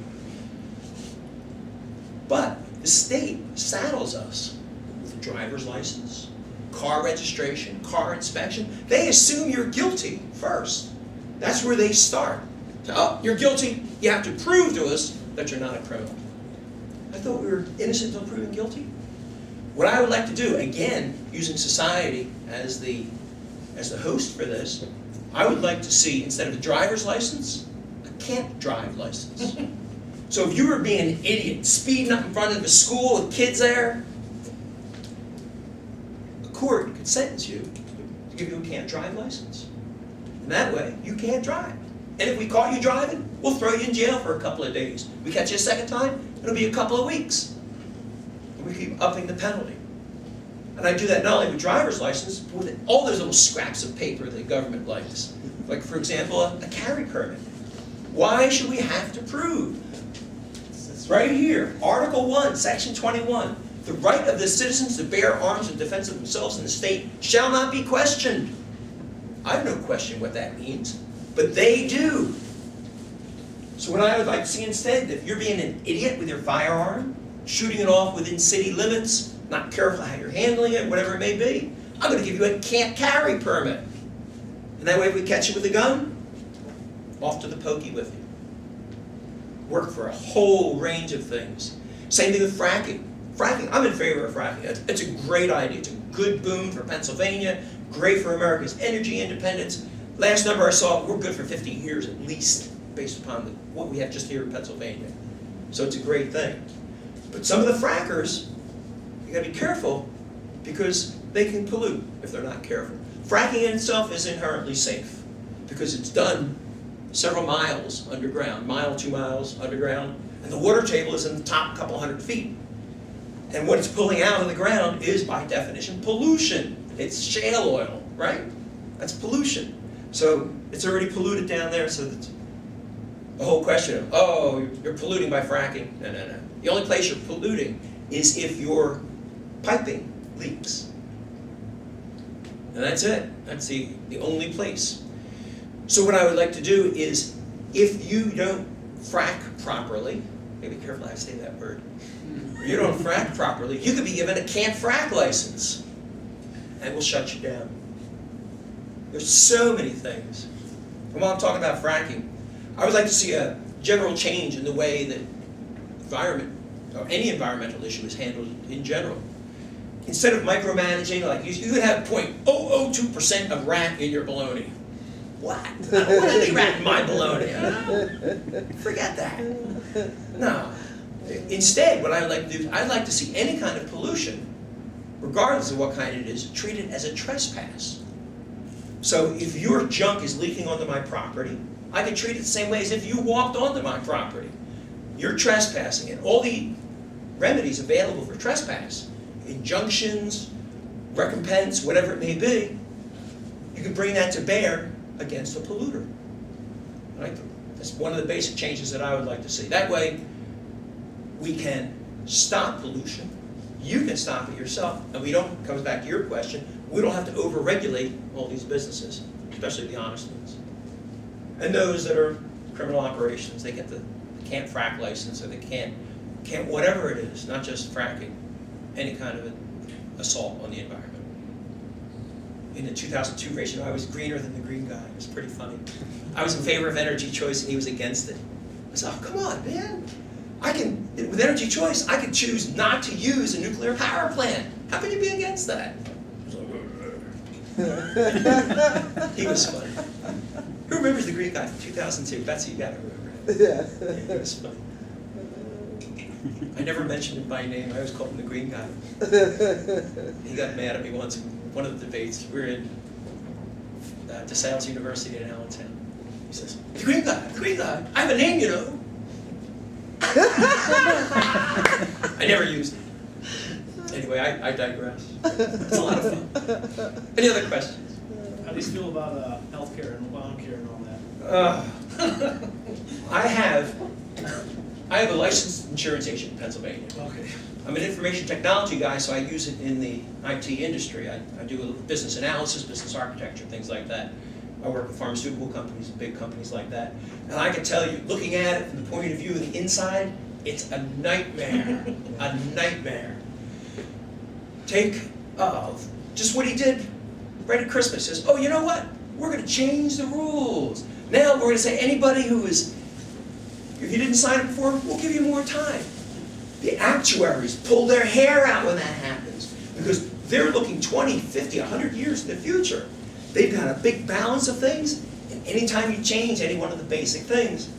But the state saddles us with a driver's license, car registration, car inspection. They assume you're guilty first. That's where they start. So, oh, you're guilty, you have to prove to us that you're not a criminal. I thought we were innocent until proven guilty. What I would like to do, again, using society as the host for this, I would like to see, instead of a driver's license, a can't drive license. So if you were being an idiot, speeding up in front of a school with kids there, a court could sentence you to give you a can't drive license. And that way, you can't drive. And if we caught you driving, we'll throw you in jail for a couple of days. We catch you a second time, it'll be a couple of weeks. And we keep upping the penalty. And I do that not only with driver's license, but with all those little scraps of paper that the government likes. Like, for example, a carry permit. Why should we have to prove? It's right here, Article 1, Section 21. The right of the citizens to bear arms in defense of themselves and the state shall not be questioned. I have no question what that means, but they do. So what I would like to see instead, if you're being an idiot with your firearm, shooting it off within city limits, not careful how you're handling it, whatever it may be, I'm going to give you a can't carry permit. And that way if we catch you with a gun, off to the pokey with you. Work for a whole range of things. Same thing with fracking. Fracking, I'm in favor of fracking. It's a great idea. It's a good boon for Pennsylvania, great for America's energy independence. Last number I saw, we're good for 50 years at least, based upon what we have just here in Pennsylvania. So it's a great thing. But some of the frackers, you gotta be careful because they can pollute if they're not careful. Fracking in itself is inherently safe because it's done several miles underground, mile, 2 miles underground, and the water table is in the top couple hundred feet. And what it's pulling out of the ground is, by definition, pollution. It's shale oil, right? That's pollution. So it's already polluted down there, so that's the whole question of, oh, you're polluting by fracking. No, no, no. The only place you're polluting is if your piping leaks. And that's it. That's the only place. So what I would like to do is, if you don't frack properly, maybe careful how I say that word, or you don't frack properly, you could be given a can't frack license, and we'll shut you down. There's so many things. And while I'm talking about fracking, I would like to see a general change in the way that environment, or any environmental issue, is handled in general. Instead of micromanaging, like you could have 0.002% of rat in your bologna. What? I don't want any rat in my bologna. Forget that. No. Instead, what I would like to do, I'd like to see any kind of pollution, regardless of what kind it is, treated as a trespass. So if your junk is leaking onto my property, I can treat it the same way as if you walked onto my property. You're trespassing, and all the remedies available for trespass, injunctions, recompense, whatever it may be, you can bring that to bear against the polluter. Right? That's one of the basic changes that I would like to see. That way, we can stop pollution. You can stop it yourself, and we don't, comes back to your question, we don't have to over-regulate all these businesses, especially the honest ones. And those that are criminal operations, they get the can't frack license, or they can't whatever it is, not just fracking, any kind of assault on the environment. In the 2002 race, I was greener than the green guy. It was pretty funny. I was in favor of energy choice, and he was against it. I said, oh, come on, man. With energy choice, I can choose not to use a nuclear power plant. How can you be against that? He was funny. Who remembers the green guy from 2002? Betsy, you gotta remember him. Yeah, he was funny. I never mentioned him by name. I always called him the green guy. He got mad at me once in one of the debates. We were in DeSales University in Allentown. He says, the green guy, I have a name, you know. I never used it. Anyway, I digress. It's a lot of fun. Any other questions? How do you feel about healthcare and Obamacare and all that? I have a licensed insurance agent in Pennsylvania. Okay. I'm an information technology guy, so I use it in the IT industry. I do business analysis, business architecture, things like that. I work with pharmaceutical companies and big companies like that. And I can tell you, looking at it from the point of view of the inside, it's a nightmare. A nightmare. Take just what he did right at Christmas. Says, oh, you know what? We're going to change the rules. Now we're going to say anybody who is, if you didn't sign up before, we'll give you more time. The actuaries pull their hair out when that happens because they're looking 20, 50, 100 years in the future. They've got a big balance of things, and anytime you change any one of the basic things,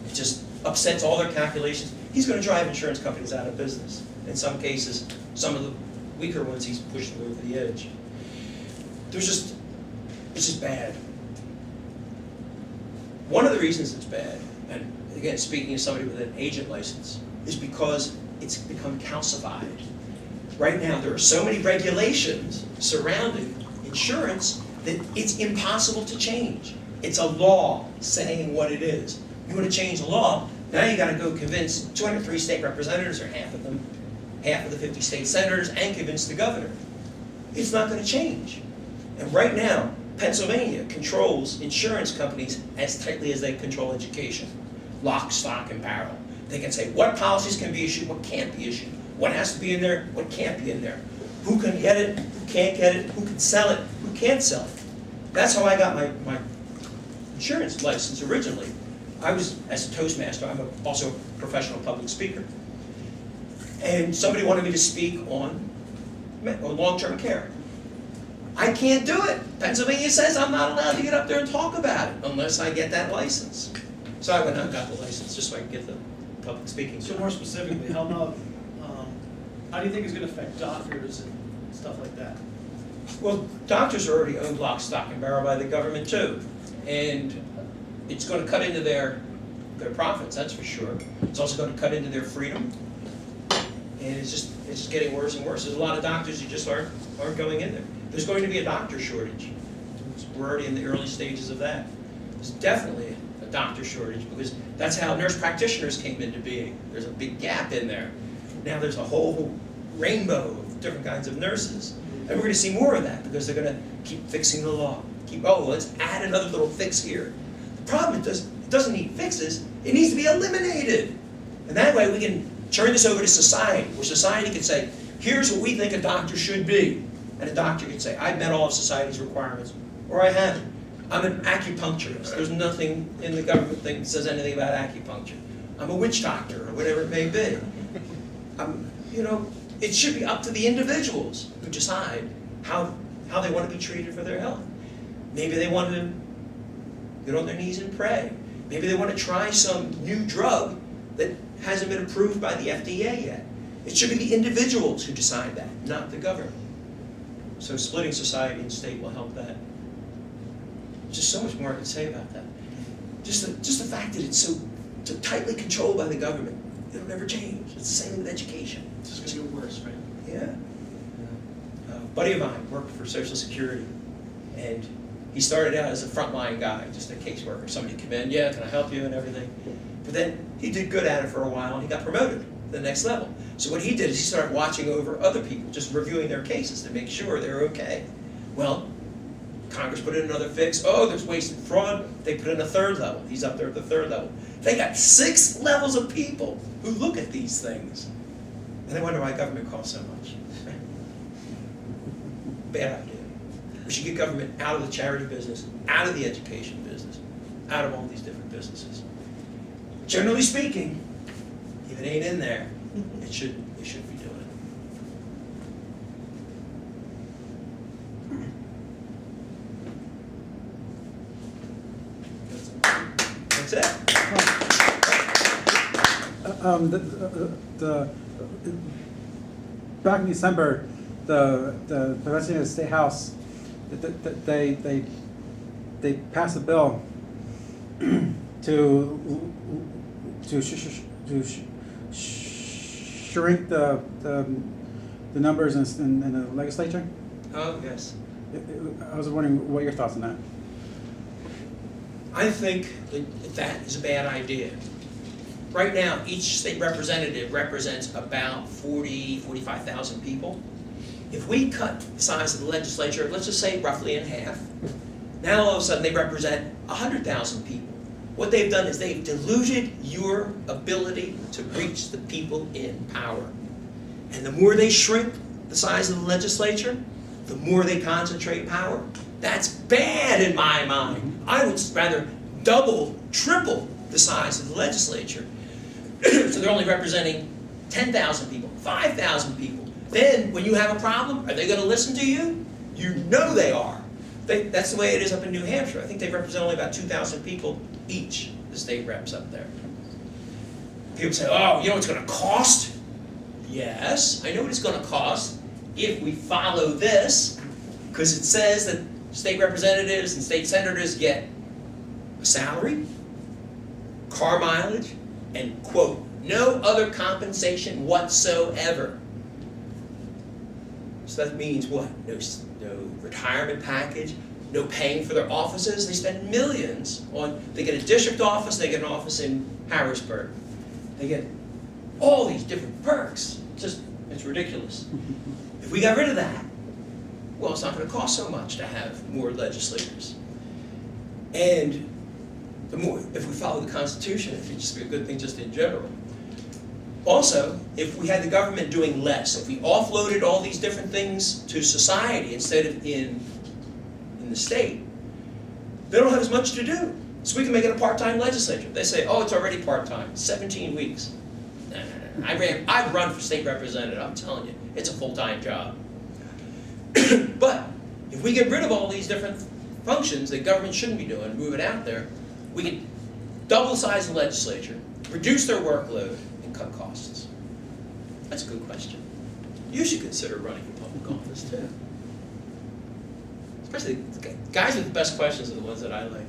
it just upsets all their calculations. He's going to drive insurance companies out of business. In some cases, some of the weaker ones, he's pushed them over the edge. It's just bad. One of the reasons it's bad, and again, speaking as somebody with an agent license, is because it's become calcified. Right now, there are so many regulations surrounding insurance that it's impossible to change. It's a law saying what it is. You want to change the law, now you got to go convince 203 state representatives, or half of them, half of the 50 state senators, and convince the governor. It's not going to change. And right now, Pennsylvania controls insurance companies as tightly as they control education. Lock, stock, and barrel. They can say what policies can be issued, what can't be issued, what has to be in there, what can't be in there, who can get it, who can't get it, who can sell it, who can't sell it. That's how I got my insurance license originally. I was, as a Toastmaster, I'm also a professional public speaker. And somebody wanted me to speak on long-term care. I can't do it. Pennsylvania says I'm not allowed to get up there and talk about it unless I get that license. So I went out and got the license just so I could get the public speaking. So more specifically, how do you think it's going to affect doctors and stuff like that? Well, doctors are already owned lock, stock, and barrel by the government too. And it's going to cut into their profits, that's for sure. It's also going to cut into their freedom. And it's just It's just getting worse and worse. There's a lot of doctors who just aren't going in there. There's going to be a doctor shortage. We're already in the early stages of that. There's definitely a doctor shortage because that's how nurse practitioners came into being. There's a big gap in there. Now there's a whole rainbow of different kinds of nurses. And we're going to see more of that because they're going to keep fixing the law. Let's add another little fix here. The problem is it doesn't need fixes. It needs to be eliminated. And that way we can turn this over to society, where society can say, here's what we think a doctor should be. And a doctor can say, I've met all of society's requirements, or I haven't. I'm an acupuncturist. There's nothing in the government thing that says anything about acupuncture. I'm a witch doctor, or whatever it may be. It should be up to the individuals who decide how they want to be treated for their health. Maybe they want to get on their knees and pray. Maybe they want to try some new drug that hasn't been approved by the FDA yet. It should be the individuals who decide that, not the government. So splitting society and state will help that. There's just so much more I can say about that. Just the fact that it's so tightly controlled by the government, it'll never change. It's the same with education. It's just going to get worse, right? Yeah. A buddy of mine worked for Social Security, and he started out as a frontline guy, just a caseworker. Somebody come in, yeah, can I help you and everything. But then he did good at it for a while, and he got promoted to the next level. So what he did is he started watching over other people, just reviewing their cases to make sure they're okay. Well, Congress put in another fix. Oh, there's waste and fraud. They put in a third level. He's up there at the third level. They got 6 levels of people who look at these things. And they wonder why government costs so much. Bad idea. We should get government out of the charity business, out of the education business, out of all these different businesses. Generally speaking, if it ain't in there, it should be doing it. That's it. Back in December, the President of the State House, they passed a bill to shrink the numbers in the legislature. Oh, yes. I was wondering what your thoughts on that. I think that is a bad idea. Right now, each state representative represents about 45,000 people. If we cut the size of the legislature, let's just say roughly in half, now all of a sudden they represent 100,000 people. What they've done is they've diluted your ability to reach the people in power. And the more they shrink the size of the legislature, the more they concentrate power. That's bad in my mind. I would rather double, triple the size of the legislature. So they're only representing 10,000 people, 5,000 people. Then, when you have a problem, are they going to listen to you? You know they are. That's the way it is up in New Hampshire. I think they represent only about 2,000 people each, the state reps up there. People say, oh, you know what it's going to cost? Yes, I know what it's going to cost if we follow this, because it says that state representatives and state senators get a salary, car mileage, and, quote, no other compensation whatsoever. So that means what? No retirement package, no paying for their offices. They spend millions on, they get a district office, they get an office in Harrisburg. They get all these different perks. It's ridiculous. If we got rid of that, well, it's not going to cost so much to have more legislators. And the more, if we follow the Constitution, it would just be a good thing just in general. Also, if we had the government doing less, if we offloaded all these different things to society instead of in the state, they don't have as much to do. So we can make it a part-time legislature. They say, oh, it's already part-time, 17 weeks. No. I've run for state representative, I'm telling you, it's a full-time job. But if we get rid of all these different functions that government shouldn't be doing, move it out there, we can double the size of the legislature, reduce their workload, and cut costs. That's a good question. You should consider running for public office too. Especially the guys with the best questions are the ones that I like.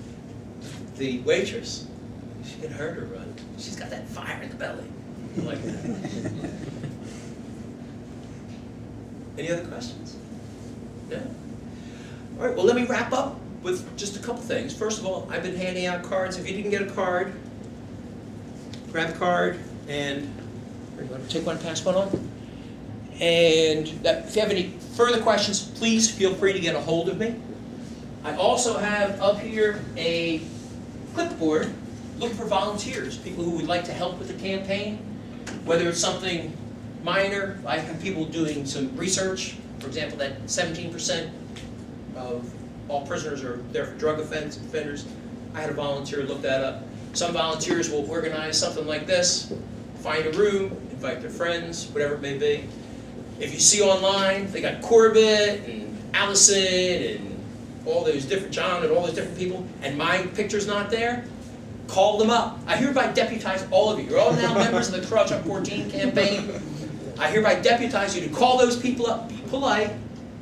The waitress, you should get her to run. She's got that fire in the belly. I like that. Any other questions? No? All right, well, let me wrap up with just a couple things. First of all, I've been handing out cards. If you didn't get a card, grab a card and you want to take one, pass one on. And if you have any further questions, please feel free to get a hold of me. I also have up here a clipboard looking for volunteers, people who would like to help with the campaign, whether it's something minor. I have people doing some research. For example, that 17% of all prisoners are there for drug offenders. I had a volunteer look that up. Some volunteers will organize something like this, find a room, invite their friends, whatever it may be. If you see online, they got Corbett and Allison and all those different, John and all those different people, and my picture's not there, call them up. I hereby deputize all of you. You're all now members of the Krawchuk 14 campaign. I hereby deputize you to call those people up, be polite,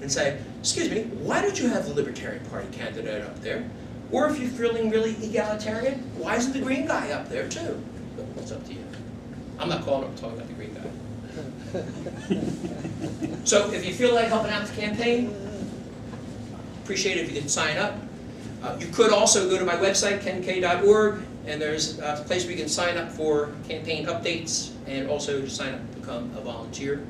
and say, excuse me, why don't you have the Libertarian Party candidate up there? Or if you're feeling really egalitarian, why isn't the Green guy up there too? But it's up to you. I'm not calling up talking about the Green guy. So if you feel like helping out the campaign, appreciate it if you can sign up. You could also go to my website, kenk.org, and there's a place where you can sign up for campaign updates and also to sign up to become a volunteer.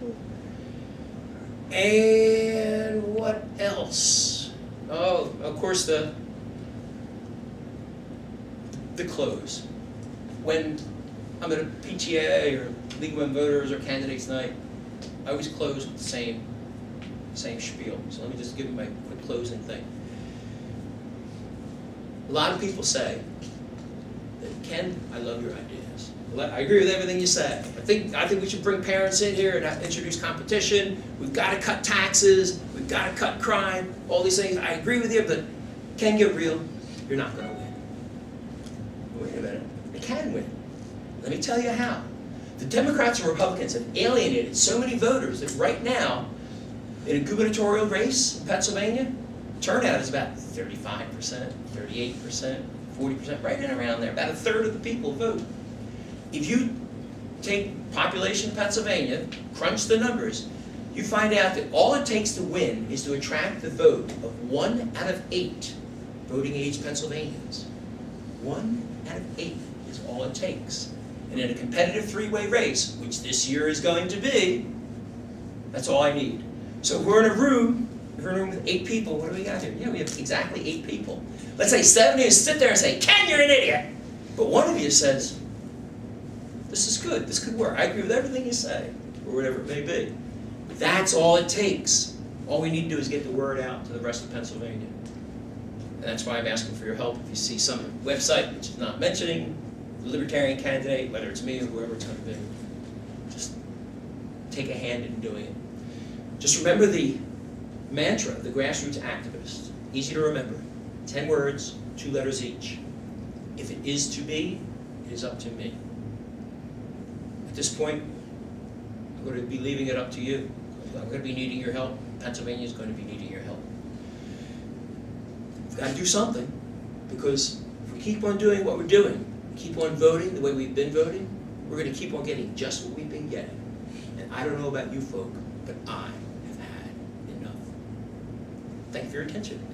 And what else? Oh, of course, the close. When I'm at a PTA or League of Women Voters or Candidates Night, I always close with the same spiel. So let me just give you my quick closing thing. A lot of people say that, Ken, I love your ideas. I agree with everything you say. I think we should bring parents in here and introduce competition. We've got to cut taxes. We've got to cut crime. All these things. I agree with you, but Ken, get real. You're not going to win. Wait a minute. They can win. Let me tell you how. The Democrats and Republicans have alienated so many voters that right now, in a gubernatorial race in Pennsylvania, turnout is about 35%, 38%, 40%, right in around there. About a third of the people vote. If you take population of Pennsylvania, crunch the numbers, you find out that all it takes to win is to attract the vote of 1 out of 8 voting age Pennsylvanians. 1 out of 8 is all it takes. And in a competitive three-way race, which this year is going to be, that's all I need. So if we're in a room with 8 people, what do we got here? Yeah, we have exactly 8 people. Let's say 7 of you sit there and say, Ken, you're an idiot. But one of you says, this is good, this could work. I agree with everything you say, or whatever it may be. That's all it takes. All we need to do is get the word out to the rest of Pennsylvania. And that's why I'm asking for your help. If you see some website which is not mentioning the Libertarian candidate, whether it's me or whoever it's going to be, just take a hand in doing it. Just remember the mantra of the grassroots activist. Easy to remember. 10 words, 2 letters each. If it is to be, it is up to me. At this point, I'm going to be leaving it up to you. I'm going to be needing your help. Pennsylvania is going to be needing your help. We've got to do something, because if we keep on doing what we're doing, keep on voting the way we've been voting, we're going to keep on getting just what we've been getting. And I don't know about you folk, but I have had enough. Thank you for your attention.